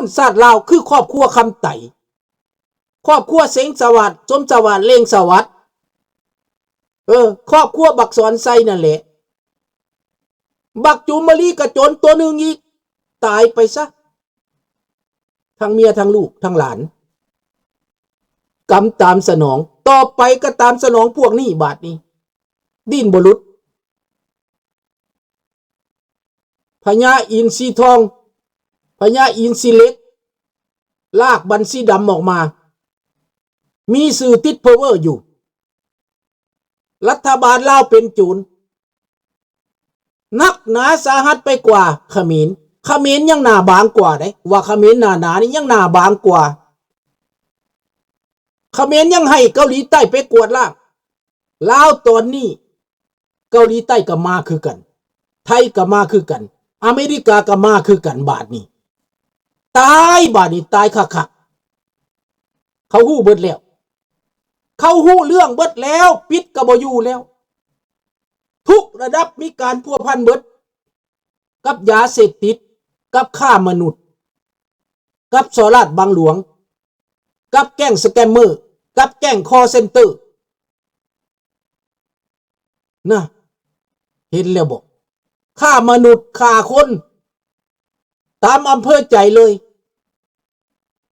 นศาสตร์ลาวคือครอบครัวคำไต่ครอบครัวเสงสวัสดิ์สมสวัสดิ์เลงสวัสดิ์ครอบครัวบักสอนไซนั่นแหละบักจุมมะลีกระโจนตัวหนึ่งอีกตายไปซะทั้งเมียทั้งลูกทั้งหลานกรรมตามสนองต่อไปก็ตามสนองพวกนี้บาดนี้ดิ้นบรุษพญาอินทรีทองพญาอินทรีเล็กลากบันสีดำออกมามีสื่อติดเพอเวอร์อยู่รัฐบาลลาวเป็นจูนนักหนาสาหัสไปกว่าเขมรยังหนาบางกว่าได้ว่าเขมรหนานี่ยังหนาบางกว่าเขมรยังให้เกาหลีใต้ไปกวดล่างลาวตอนนี้เกาหลีใต้ก็มาคือกันไทยก็มาคือกันอเมริกาก็มาคือกันบาดนี้ตายบาดนี้ตายคักๆเขาฮู้เบิดแล้วเขาฮู้เรื่องเบิดแล้วปิดก็บ่อยู่แล้วทุกระดับมีการพัวพันเบิดกับยาเสพติดกับฆ่ามนุษย์กับสอราชบางหลวงกับแก๊งสแกมเมอร์กับแก๊งคอเซ็นเตอร์นะเห็นแล้วบอกฆ่ามนุษย์ฆ่าคนตามอำเภอใจเลย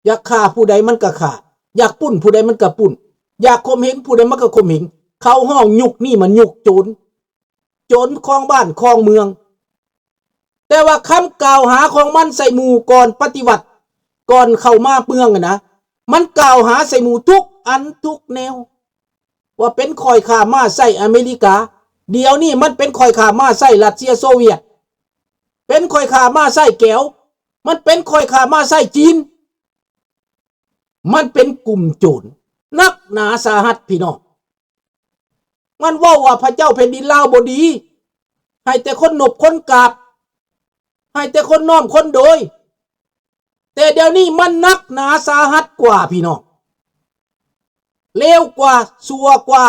อยากฆ่าผู้ใดมันก็ฆ่าอยากปุ้นผู้ใดมันก็ปุ้นอยากข่มเหงผู้ใดมันก็ข่มเหงเขาห้องยุกนี่มันยุกโจรครองบ้านครองเมืองแต่ว่าคำกล่าวหาของมันใส่หมู่ก่อนปฏิวัติก่อนเข้ามาเมืองนะมันกล่าวหาใส่หมู่ทุกอันทุกแนวว่าเป็นคอยข่ามาใส่อเมริกาเดี๋ยวนี้มันเป็นคอยข่ามาใส่รัสเซียโซเวียตเป็นคอยข่ามาใส่แก้วมันเป็นคอยข่ามาใส่จีนมันเป็นกลุ่มโจรนักหนาสาหัสพี่น้องมันว่าพระเจ้าแผ่นดินลาวบ่ดีให้แต่คนหนบคนกราบให้แต่คนน้อมคนโดยแต่เดี๋ยวนี้มันนักหนาสาหัสกว่าพี่น้องเลวกว่าซัวกว่า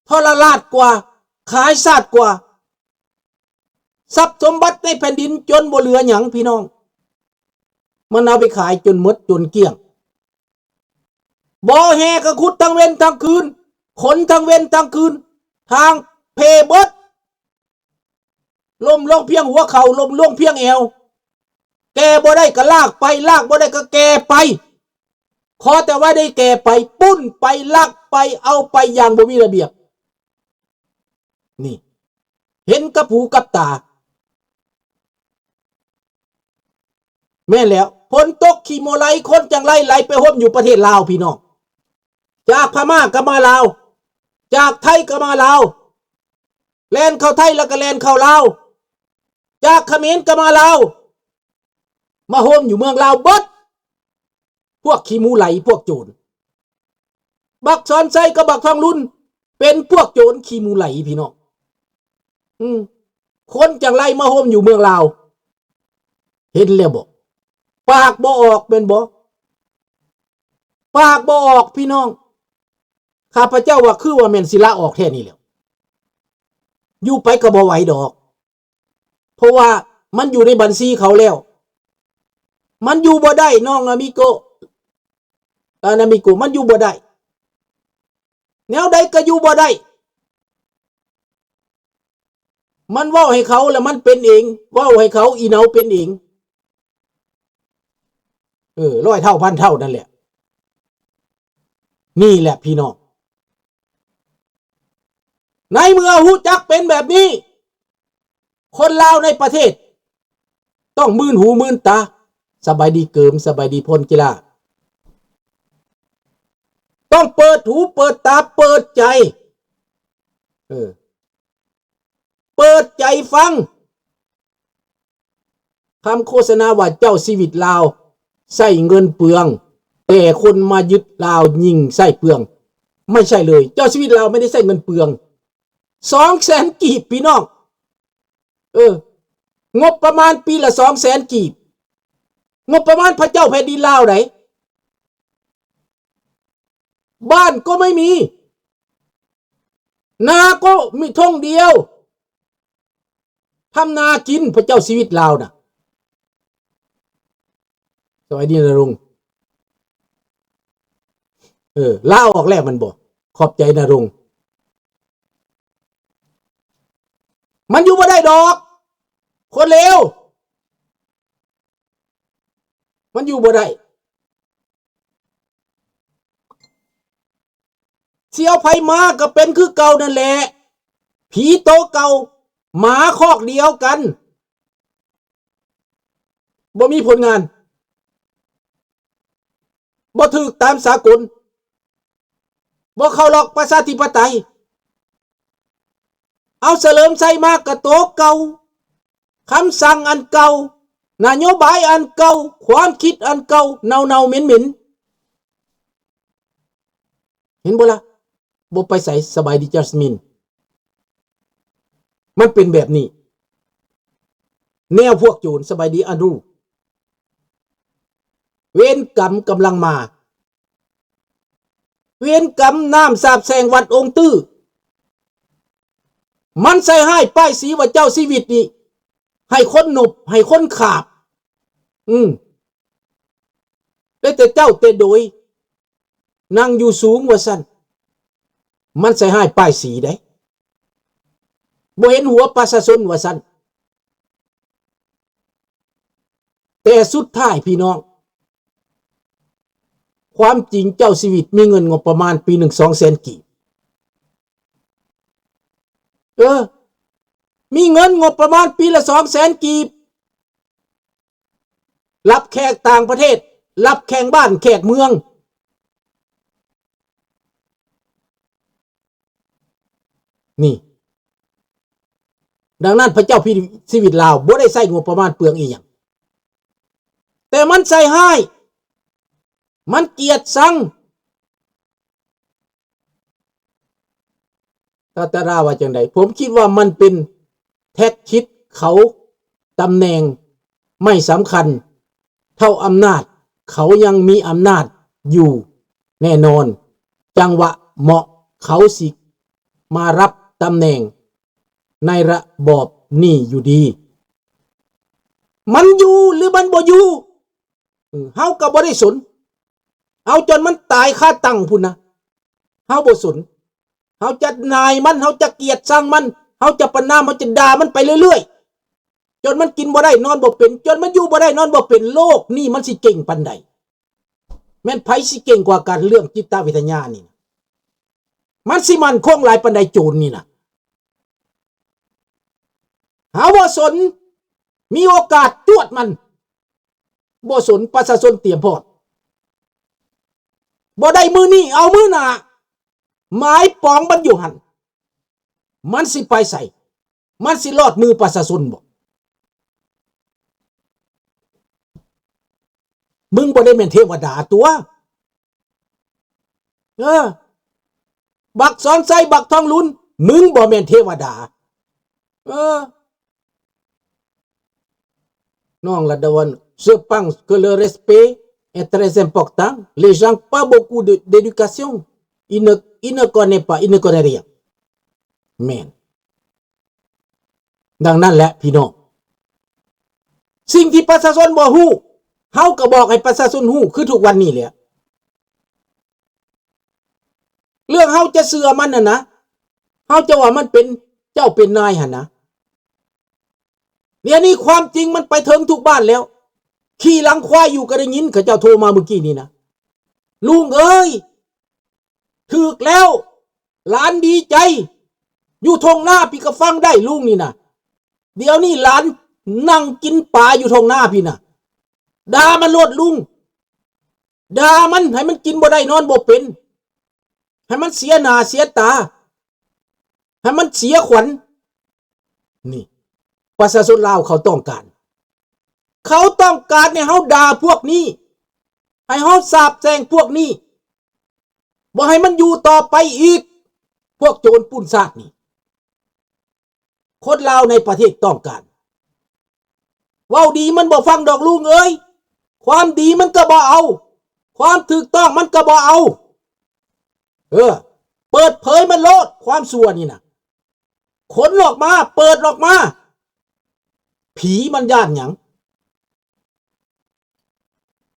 ทรราชกว่าขายชาติกว่าทรัพย์สมบัติในแผ่นดินจนบ่เหลือหยังพี่น้องมันเอาไปขายจนหมดจนเกลี้ยงบ่อแห่กระขุดทั้งเว้นทั้งคืนขนทั้งเว้นทั้งคืนทางเพเบิดล้มลงเพียงหัวเข่าล้มลงเพียงเอวแกบ่ได้ก็ลากไปลากบ่ได้ก็แกไปขอแต่ว่าได้แกไปปุ้นไปลักไปเอาไปอย่างบ่มีระเบียบนี่เห็นกับหูกับตาแม่แล้วฝนตกขี้โมไลคนจังไรไหลไปห่มอยู่ประเทศลาวพี่น้องจากพม่าก็มาลาวจากไทยก็มาลาวแลนเข้าไทยแล้วก็แลนเข้าลาวจากเขมรก็มาลาวมาห่มอยู่เมืองลาวเบิดพวกขี้มูไหลพวกโจรบักสอนไซก็บักทองรุ่นเป็นพวกโจรขี้มูไหลพี่น้องคนจังไรมาห่มอยู่เมืองลาวเห็นแล้วบอกปากบ่ออกเป็นบ่ปากบ่ออกพี่น้องข้าพเจ้าว่าคือว่าแม่นศิลาออกแค่นี้แล้วอยู่ไปก็บ่ไหวดอกเพราะว่ามันอยู่ในบัญชีเขาแล้วมันอยู่บ่ได้น้องอามิโกมันอยู่บ่ได้แนวใดก็อยู่บ่ได้มันเว้าให้เขาแล้วมันเป็นเองเว้าให้เขาอีเหนาเป็นเองร้อยเท่าพันเท่านั่นแหละนี่แหละพี่น้องในเมื่อฮู้จักเป็นแบบนี้คนลาวในประเทศต้องมื่นหูมื่นตาสบายดีเกิมสบายดีพลกีฬาต้องเปิดหูเปิดตาเปิดใจเปิดใจฟังคำโฆษณาว่าเจ้าชีวิตลาวใส่เงินเปลืองแต่คนมายึดลาวยิงใส่เปลืองไม่ใช่เลยเจ้าชีวิตลาวไม่ได้ใส่เงินเปลือง200,000 กีบพี่น้องงบประมาณปีละ200,000 กีบงบประมาณพระเจ้าแผ่นดินลาวไหนบ้านก็ไม่มีนาก็มีท่องเดียวทำนากินพระเจ้าชีวิตลาวน่ะ สวัสดีนรงค์ลาออกแล้วมันบอกขอบใจนรงค์มันอยู่บ่ได้ดอกคนเลวมันอยู่บ่ได้เสี่ยวไผมาก็เป็นคือเก่านั่นแหละผีโตเก่าหมาคอกเดียวกันบ่มีผลงานบ่ถูกตามสากลบ่เข้าหรอกประชาธิปไตยเอาเฉลิมชัยมากกับโตเก่าคำสั่งอันเก่านโยบายอันเก่าความคิดอันเก่าเน่าเหม็นเห็นบ่ล่ะบ่ไปใส่สบายดีจัสมินมันเป็นแบบนี้แนวพวกโจรสบายดีอันรูเวรกรรมกำลังมาเวรกรรมน้ำสาบแสงวัดองค์ตื้อมันใส่ให้ป้ายสีว่าเจ้าชีวิตนี่ให้คนหนบให้คนขาบแต่เจ้าแต่โดยนั่งอยู่สูงว่าสั้นมันใส่ให้ป้ายสีได้บ่เห็นหัวประชาชนว่าสั้นแต่สุดท้ายพี่น้องความจริงเจ้าชีวิตมีเงินงบประมาณปี1-2 แสนกีบมีเงินงบประมาณปีละ200,000 กีบรับแขกต่างประเทศรับแขกบ้านแขกเมืองนี่ดังนั้นพระเจ้าพิชีวิตลาวบ่ได้ใส่งบประมาณเปลืองอีหยังแต่มันใส่ให้มันเกียรติสังตาราว่าจังไดผมคิดว่ามันเป็นแท็กคิดเขาตำแหน่งไม่สำคัญเท่าอำนาจเขายังมีอำนาจอยู่แน่นอนจังหวะเหมาะเขาสิมารับตำแหน่งในระบอบนี่อยู่ดีมันอยู่หรือมันบ่อยู่เฮาก็บ่ได้สนเอาจนมันตายคาตั้งพุ่นนะเฮาบ่สนเฮาจะนายมันเฮาจะเกลียดชังมันเฮาจะประณามเฮาจะด่ามันไปเรื่อยๆจนมันกินบ่ได้นอนบ่เป็นจนมันอยู่บ่ได้นอนบ่เป็นโลกนี่มันสิเก่งปานใดแม่นไผสิเก่งกว่ากันเรื่องจิตวิทยานี่มันสิมันคงหลายปานใดโจรนี่น่ะหาว่าสนมีโอกาสตรวจมันบ่สนประชาชนเตรียมพร้อมบ่ได้มือนี่เอามือหน้าหมายปองมันอยู่หันมันสิไปใส่มันสิรอดมือประชาชนบ่มึงบ่ได้แม่นเทวดาตัวบักสอนไส้บักทองลุนมึงบ่แม่นเทวดาน้องละดวัน je pense que le respect est très important les gens pas beaucoup d'éducation il ne connaît pas il ne connaît rien แม่นดังนั้นแหละพี่น้องสิ่งที่ประชาชนบ่ฮู้เฮาก็บอกให้ประชาชนฮู้คือทุกวันนี้แหละเรื่องเฮาจะเชื่อมันน่ะนะเฮาจะว่ามันเป็นเจ้าเป็นนายหั่นนะเดี๋ยวนี้ความจริงมันไปถึงทุกบ้านแล้วขี่หลังควายอยู่ก็ได้ยินเขาเจ้าโทรมาเมื่อกี้นี่นะลุงเอ้ยถูกแล้วหลานดีใจอยู่ทงหน้าพี่ก็ฟังได้ลุงนี่นะเดี๋ยวนี้หลานนั่งกินปลาอยู่ทงหน้าพี่นะด่ามันโลดลุงด่ามันให้มันกินบ่ได้นอนบ่เป็นให้มันเสียหน้าเสียตาให้มันเสียขวัญนี่ประชาชนลาวเขาต้องการให้เฮาด่าพวกนี้ให้เฮาสาบแช่งพวกนี้บ่ให้มันอยู่ต่อไปอีกพวกโจรปุ้นซากนี่คนลาวในประเทศต้องการเว้าดีมันบ่ฟังดอกลุงเอ้ยความดีมันก็บ่เอาความถูกต้องมันก็บ่เอาเปิดเผยมันโลดความชั่วนี่นะขนออกมาเปิดออกมาผีมันย่านหยัง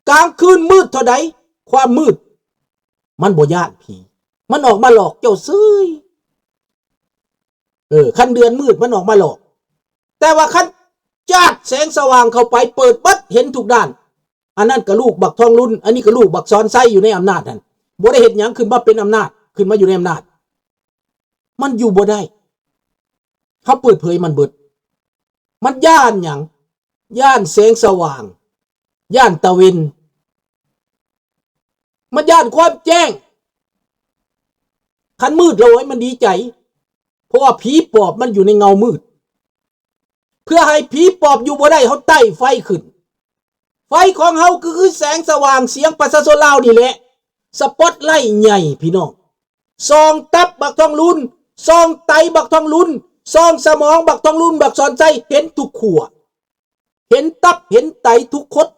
กลางคืนมืดเท่าใดความมืดมันบ่ย้านผีมันออกมาหลอกเจ้าซื้อคันเดือนมืดมันออกมาหลอกแต่ว่าคันจัดแสงสว่างเข้าไปเปิดบัดเห็นทุกด้านอันนั้นก็ลูกบักทองลุ่นอันนี้ก็ลูกบักซ้อนไส้อยู่ในอำนาจนั่นบ่ได้เฮ็ดหยังขึ้นมาเป็นอำนาจขึ้นมาอยู่ในอำนาจมันอยู่บ่ได้เขาเปิดเผยมันเบิดมันย่านหยังย่านแสงสว่างย่านตะเวนมันย่านความแจ้งคันมืดเราไว้มันดีใจเพราะว่าผีปอบมันอยู่ในเงามืดเพื่อให้ผีปอบอยู่บ่ได้เขาไต่ไฟขึ้นไฟของเฮาคือแสงสว่างเสียงประชาชนลาวนี่แหละสปอตไลท์ใหญ่พี่น้องซองตับบักทองลุ่นซองไตบักทองลุ่นซองสมองบักทองลุ่นบักสอนใจเห็นทุกขัวเห็นตับเห็นไตทุกคด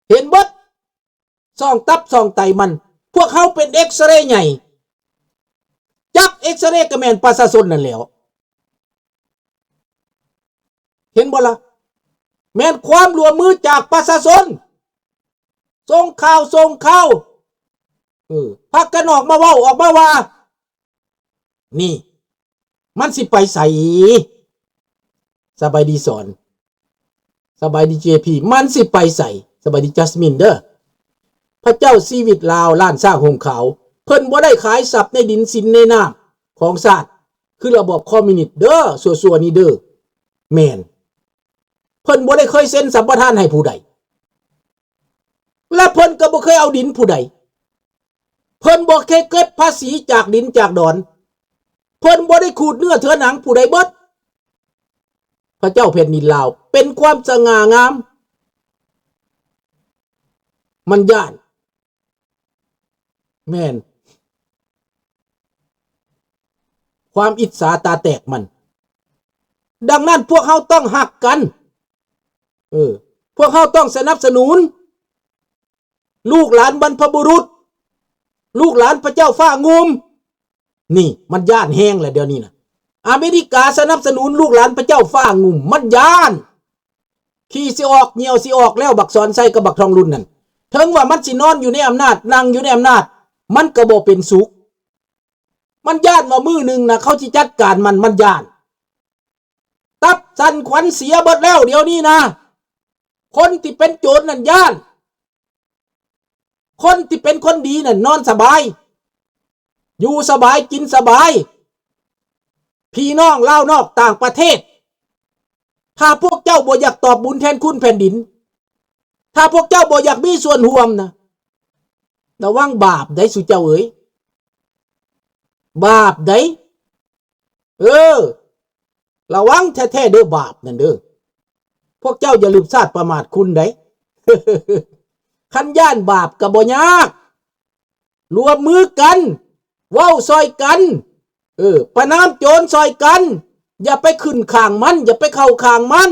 เห็นเบิดซองตับซองไตมันพวกเขาเป็นเอ็กซเรย์ใหญ่จับเอ็กซเรย์ก็แม่นประชาชนนั่นแหล้วเห็นบ่ล่ะแม่นความร่วมมือจากประชาชนส่งข่าวพักกันออกมาเว้าออกมาว่านี่มันสิไปใส่สบายดีสอนสบายดีเจพีมันสิไปใส่สบายดีจัสมินเด้อพระเจ้าชีวิตลาวล้านสร้างห่มขาวเพิ่นบ่ได้ขายทรัพย์ในดินสินในน้ำของชาติคือระบบคอมมิวนิสต์เด้อสัวๆนี่เด้อแม่นเพิ่นบ่ได้เคยเซ็นสัมปทานให้ผู้ใดและเพิ่นก็บ่เคยเอาดินผู้ใดเพิ่นบ่เคยเก็บภาษีจากดินจากดอนเพิ่นบ่ได้ขูดเนื้อเถือหนังผู้ใดเบิดพระเจ้าแผ่นดินลาวเป็นความสง่างามมันย่านแม่นความอิจฉาตาแตกมันดังนั้นพวกเขาต้องหักกันพวกเขาต้องสนับสนุนลูกหลานบรรพบุรุษลูกหลานพระเจ้าฟ้างุมนี่มันย่านแห้งแหละเดี๋ยวนี้นะอเมริกาสนับสนุนลูกหลานพระเจ้าฟ้างุมมันย่านขี่สิออกเหี่ยวสิออกแล้วบักสอนไส้กับบักทองรุ่นนั่นถึงว่ามันสินอนอยู่ในอำนาจนั่งอยู่ในอำนาจมันก็บ่เป็นสุขมันย่านว่ามือหนึ่งนะเขาสิจัดการมันย่านตับสั่นขวัญเสียเบิดแล้วเดี๋ยวนี้นะคนที่เป็นโจรนั่นย่านคนที่เป็นคนดีนั่นนอนสบายอยู่สบายกินสบายพี่น้องเล่านอกต่างประเทศถ้าพวกเจ้าบ่อยากตอบบุญแทนคุณแผ่นดินถ้าพวกเจ้าบ่อยากมีส่วนร่วมนะระวังบาปได้สุเจ้าเอ๋ยบาปได้ระวังแท้ๆเด้อบาปนั่นเด้อพวกเจ้าอย่าลืมชาติประมาทคุณได้ คันย่านบาปก็บ่ยากรวมมือกันเว้าซอยกันประนามโจรซอยกันอย่าไปขึ้นข้างมันอย่าไปเข้าข้างมัน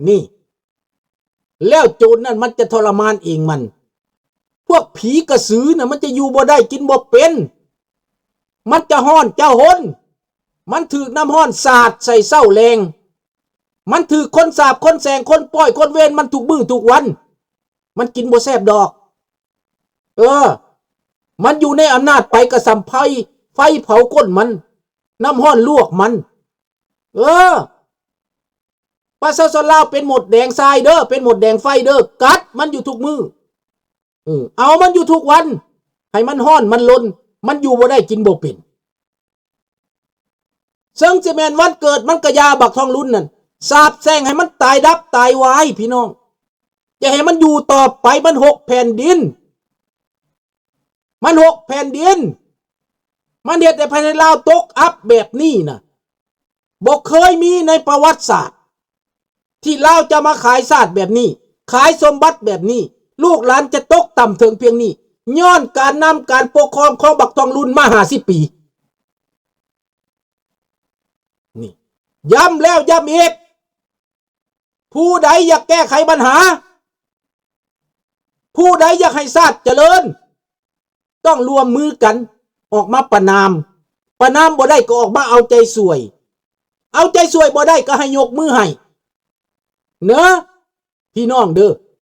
นี่แล้วโจรนั่นมันจะทรมานเองมันพวกผีกระสือน่ะมันจะอยู่บ่ได้กินบ่เป็นมันจะฮ้อนเจ้าหนมันถือน้ำฮ้อนสาดใส่เศร้าแรงมันถือคนสาบคนแสงคนป้อยคนเวรมันทุกมื้อทุกวันมันกินบ่แซ่บดอกมันอยู่ในอำนาจไปกระสัมไฟเผาก้นมันน้ำห้อนลวกมันประชาชนลาวเป็นหมดแดงทรายเด้อเป็นหมดแดงไฟเด้อกัดมันอยู่ทุกมือเอามันอยู่ทุกวันให้มันห้อนมันลนมันอยู่บ่ได้กินบ่เป็นซึ่งสิแม่นวันเกิดมันก็ยาบักทองลุ่นนั่นสาบแช่งให้มันตายดับตายวายพี่น้องอย่าให้มันอยู่ต่อไปมันหกแผ่นดินมันหกแผ่นดินมันเด็ดแต่ภายในลาวตกอับแบบนี้นะบอกเคยมีในประวัติศาสตร์ที่ลาวจะมาขายศาสตร์แบบนี้ขายสมบัติแบบนี้ลูกหลานจะตกต่ำถึงเพียงนี้ย้อนการนำการปกครองของบักทองลุ่นมา50 ปีนี่ย้ำแล้วย้ำอีกผู้ใดอยากแก้ไขปัญหาผู้ใดอยากให้ชาติเจริญต้องรวมมือกันออกมาประนามบ่ได้ก็ออกมาเอาใจสวยบ่ได้ก็ให้ยกมือให้เนอะพี่น้องเด้อ